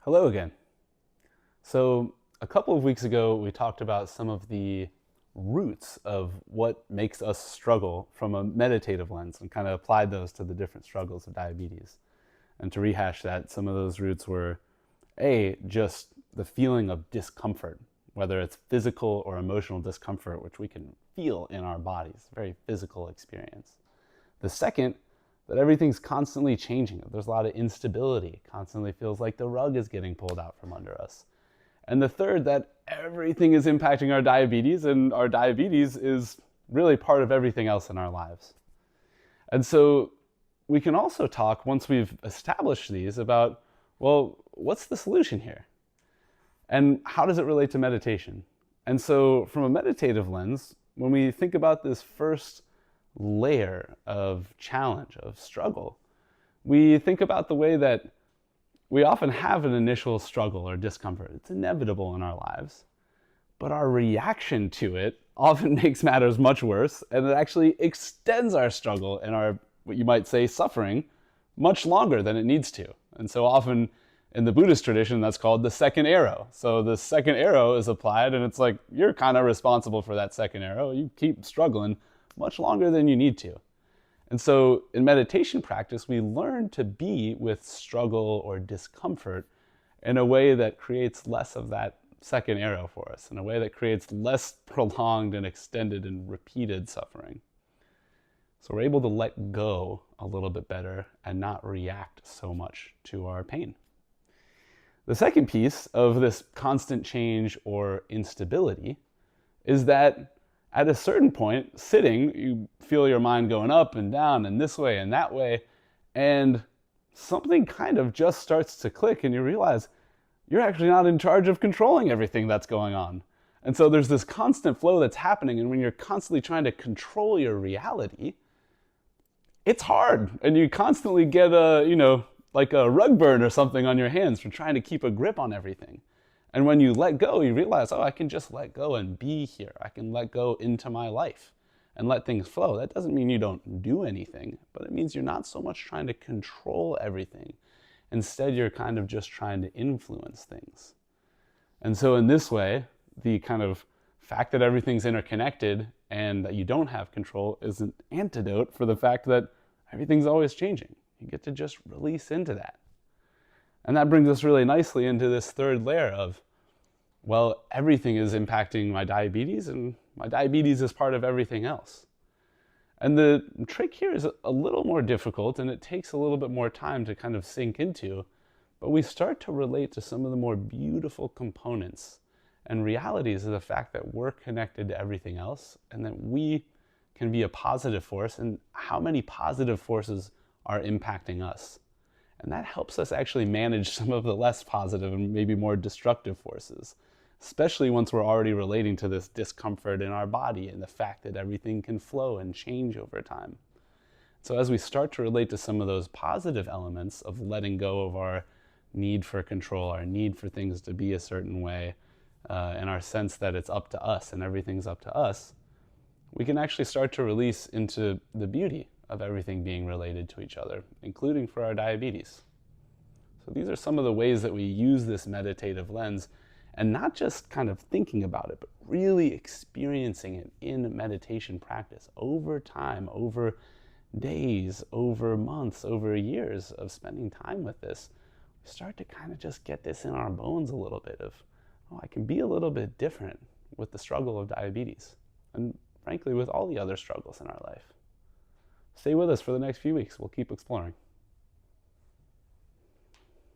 Hello again. So a couple of weeks ago, we talked about some of the roots of what makes us struggle from a meditative lens and kind of applied those to the different struggles of diabetes. And to rehash that, some of those roots were just the feeling of discomfort, whether it's physical or emotional discomfort, which we can feel in our bodies, a very physical experience. The second, that everything's constantly changing. There's a lot of instability. It constantly feels like the rug is getting pulled out from under us. And the third, that everything is impacting our diabetes, and our diabetes is really part of everything else in our lives. And so we can also talk, once we've established these, about, well, what's the solution here? And how does it relate to meditation? And so from a meditative lens, when we think about this first layer of challenge, of struggle, we think about the way that we often have an initial struggle or discomfort. It's inevitable in our lives, but our reaction to it often makes matters much worse, and it actually extends our struggle and our, what you might say, suffering much longer than it needs to. And so often in the Buddhist tradition, that's called the second arrow. So the second arrow is applied, and it's like, you're kind of responsible for that second arrow. You keep struggling much longer than you need to. And so in meditation practice, we learn to be with struggle or discomfort in a way that creates less of that second arrow for us, in a way that creates less prolonged and extended and repeated suffering. So we're able to let go a little bit better and not react so much to our pain. The second piece of this constant change or instability is that at a certain point, sitting, you feel your mind going up and down and this way and that way, and something kind of just starts to click and you realize you're actually not in charge of controlling everything that's going on. And so there's this constant flow that's happening, and when you're constantly trying to control your reality, it's hard, and you constantly get like a rug burn or something on your hands from trying to keep a grip on everything. And when you let go, you realize, I can just let go and be here. I can let go into my life and let things flow. That doesn't mean you don't do anything, but it means you're not so much trying to control everything. Instead, you're kind of just trying to influence things. And so in this way, the kind of fact that everything's interconnected and that you don't have control is an antidote for the fact that everything's always changing. You get to just release into that. And that brings us really nicely into this third layer of, well, everything is impacting my diabetes, and my diabetes is part of everything else. And the trick here is a little more difficult, and it takes a little bit more time to kind of sink into, but we start to relate to some of the more beautiful components and realities of the fact that we're connected to everything else, and that we can be a positive force, and how many positive forces are impacting us. And that helps us actually manage some of the less positive and maybe more destructive forces, especially once we're already relating to this discomfort in our body and the fact that everything can flow and change over time. So as we start to relate to some of those positive elements of letting go of our need for control, our need for things to be a certain way, and our sense that it's up to us and everything's up to us, we can actually start to release into the beauty of everything being related to each other, including for our diabetes. So these are some of the ways that we use this meditative lens, and not just kind of thinking about it, but really experiencing it in meditation practice over time, over days, over months, over years of spending time with this. We start to kind of just get this in our bones a little bit of, I can be a little bit different with the struggle of diabetes, and frankly, with all the other struggles in our life. Stay with us for the next few weeks. We'll keep exploring.